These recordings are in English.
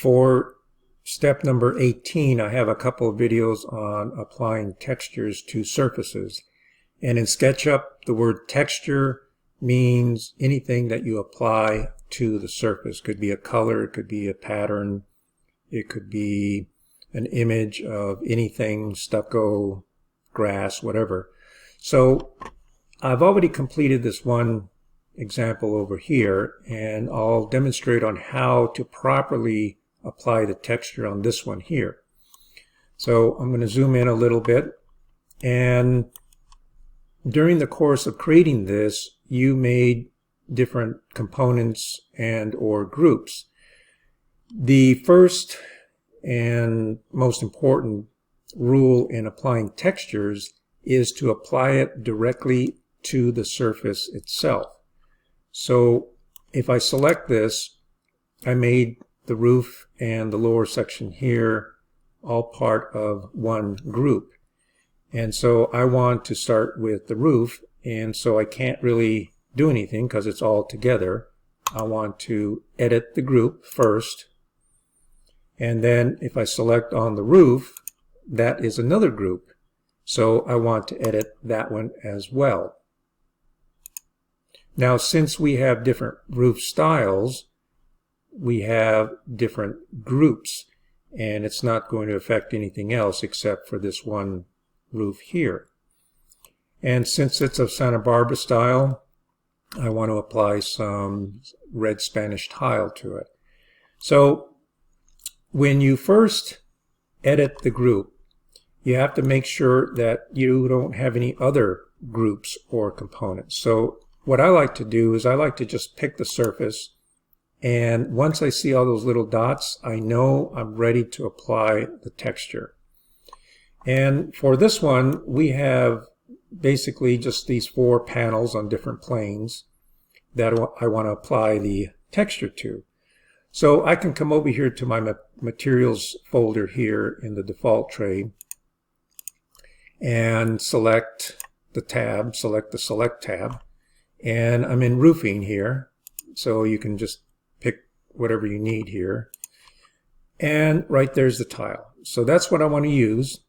For step number 18, I have a couple of videos on applying textures to surfaces. And in SketchUp, the word texture means anything that you apply to the surface. It could be a color, it could be a pattern, it could be an image of anything, stucco, grass, whatever. So I've already completed this one example over here, and I'll demonstrate on how to properly apply the texture on this one here. So I'm going to zoom in a little bit, and during the course of creating this, you made different components and or groups. The first and most important rule in applying textures is to apply it directly to the surface itself. So if I select this, I made the roof and the lower section here all part of one group. And so I want to start with the roof, and so I can't really do anything because it's all together. I want to edit the group first, and then if I select on the roof, that is another group. So I want to edit that one as well. Now, since we have different roof styles, we have different groups, and it's not going to affect anything else except for this one roof here. And since it's of Santa Barbara style, I want to apply some red Spanish tile to it. So when you first edit the group, you have to make sure that you don't have any other groups or components. So what I like to do is I like to just pick the surface, and once I see all those little dots, I know I'm ready to apply the texture. And for this one, we have basically just these 4 panels on different planes that I want to apply the texture to. So I can come over here to my materials folder here in the default tray and select the tab, select the select tab, and I'm in roofing here, so you can just pick whatever you need here. And right there's the tile. So that's what I want to use.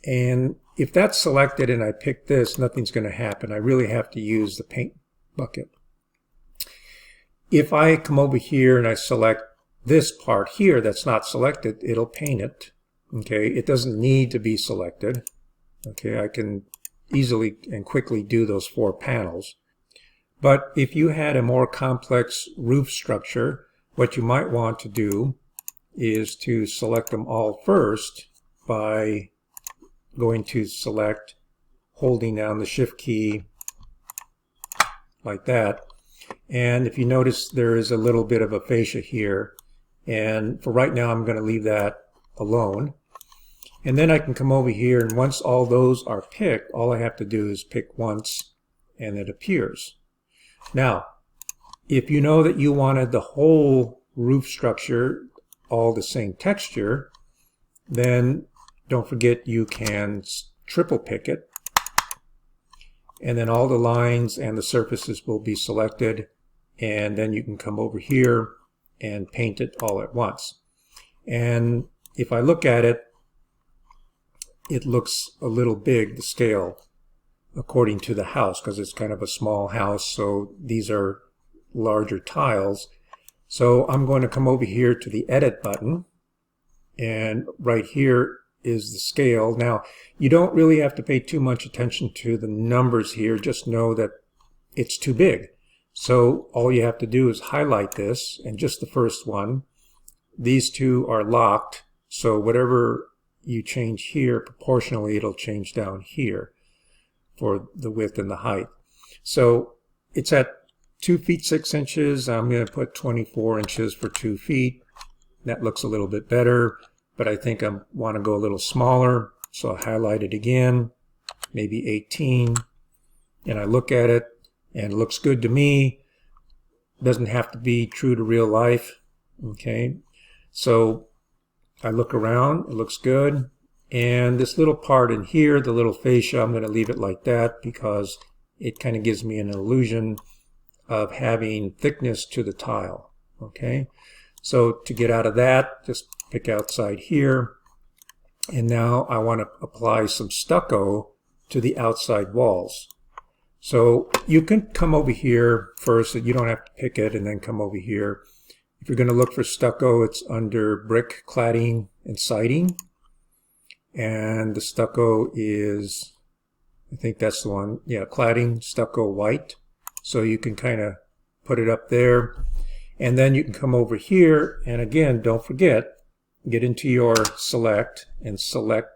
And if that's selected and I pick this, nothing's going to happen. I really have to use the paint bucket. If I come over here and I select this part here that's not selected, it'll paint it. Okay, it doesn't need to be selected. Okay, I can easily and quickly do those 4 panels. But if you had a more complex roof structure, what you might want to do is to select them all first by going to select, holding down the shift key like that. And if you notice, there is a little bit of a fascia here, and for right now I'm going to leave that alone. And then I can come over here, and once all those are picked, all I have to do is pick once and it appears. Now, if you know that you wanted the whole roof structure all the same texture, then don't forget you can triple pick it, and then all the lines and the surfaces will be selected, and then you can come over here and paint it all at once. And if I look at it, it looks a little big, the scale, according to the house, because it's kind of a small house, so these are larger tiles. So I'm going to come over here to the edit button, and right here is the scale. Now, you don't really have to pay too much attention to the numbers here, just know that it's too big. So all you have to do is highlight this, and just the first one. These 2 are locked, so whatever you change here, proportionally it'll change down here for the width and the height. So it's at 2 feet 6 inches. I'm going to put 24 inches for 2 feet. That looks a little bit better, but I think I want to go a little smaller, so I highlight it again, maybe 18, and I look at it, and it looks good to me. Doesn't have to be true to real life. Okay, so I look around, it looks good, and this little part in here, the little fascia, I'm going to leave it like that because it kind of gives me an illusion of having thickness to the tile. Okay, So to get out of that, just pick outside here. And now I want to apply some stucco to the outside walls. So you can come over here first, so you don't have to pick it, and then come over here. If you're going to look for stucco, it's under brick, cladding, and siding. And the stucco is, I think that's the one, yeah, cladding, stucco, white. So you can kind of put it up there. And then you can come over here, and again, don't forget, get into your select and select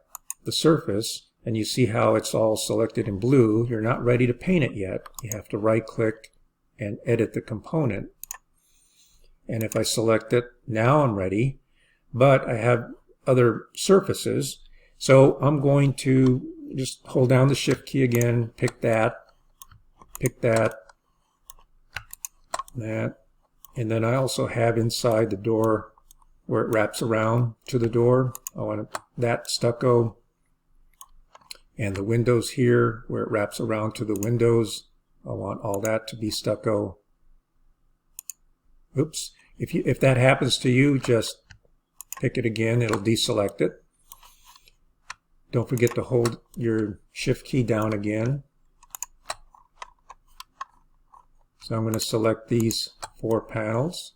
the surface, and you see how it's all selected in blue. You're not ready to paint it yet. You have to right-click and edit the component. And if I select it, now I'm ready, but I have other surfaces. So I'm going to just hold down the Shift key again, pick that, that, and then I also have inside the door where it wraps around to the door. I want that stucco, and the windows here where it wraps around to the windows. I want all that to be stucco. Oops. If that happens to you, just pick it again. It'll deselect it. Don't forget to hold your Shift key down again. So I'm going to select these 4 panels.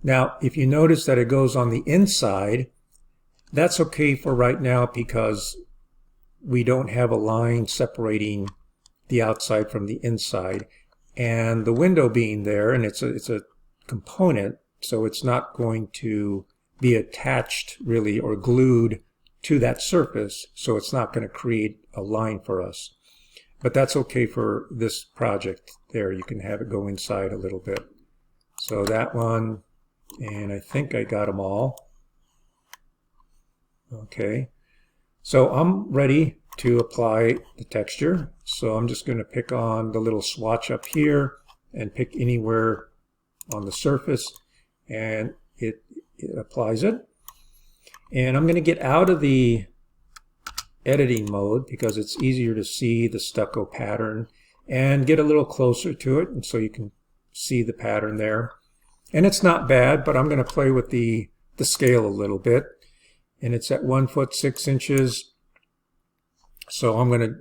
Now, if you notice that it goes on the inside, that's okay for right now because we don't have a line separating the outside from the inside. And the window being there, and it's a component, so it's not going to be attached really or glued to that surface, so it's not going to create a line for us. But that's okay for this project there. You can have it go inside a little bit. So that one, and I think I got them all. Okay, so I'm ready to apply the texture. So I'm just going to pick on the little swatch up here and pick anywhere on the surface, and it applies it. And I'm going to get out of the editing mode because it's easier to see the stucco pattern and get a little closer to it, and so you can see the pattern there. And it's not bad, but I'm going to play with the scale a little bit, and it's at 1 foot 6 inches. So I'm going to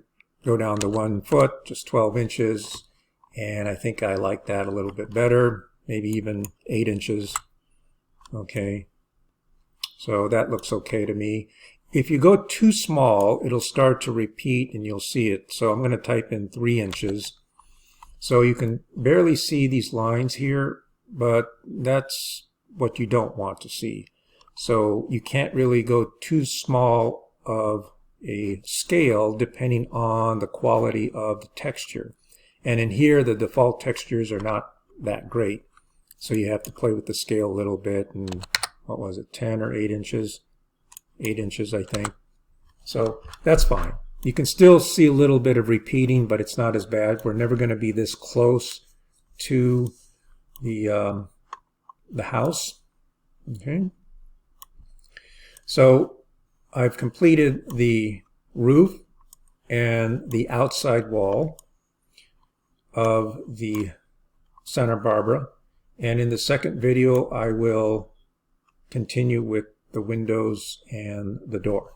go down to 1 foot, just 12 inches, and I think I like that a little bit better, maybe even 8 inches. Okay, so that looks okay to me. If you go too small, it'll start to repeat and you'll see it. So I'm going to type in 3 inches. So you can barely see these lines here, but that's what you don't want to see. So you can't really go too small of a scale depending on the quality of the texture. And in here, the default textures are not that great. So you have to play with the scale a little bit. And what was it, 10 or 8 inches? 8 inches, I think. So that's fine. You can still see a little bit of repeating, but it's not as bad. We're never going to be this close to the house. Okay. So I've completed the roof and the outside wall of the Santa Barbara. And in the second video, I will continue with the windows and the door.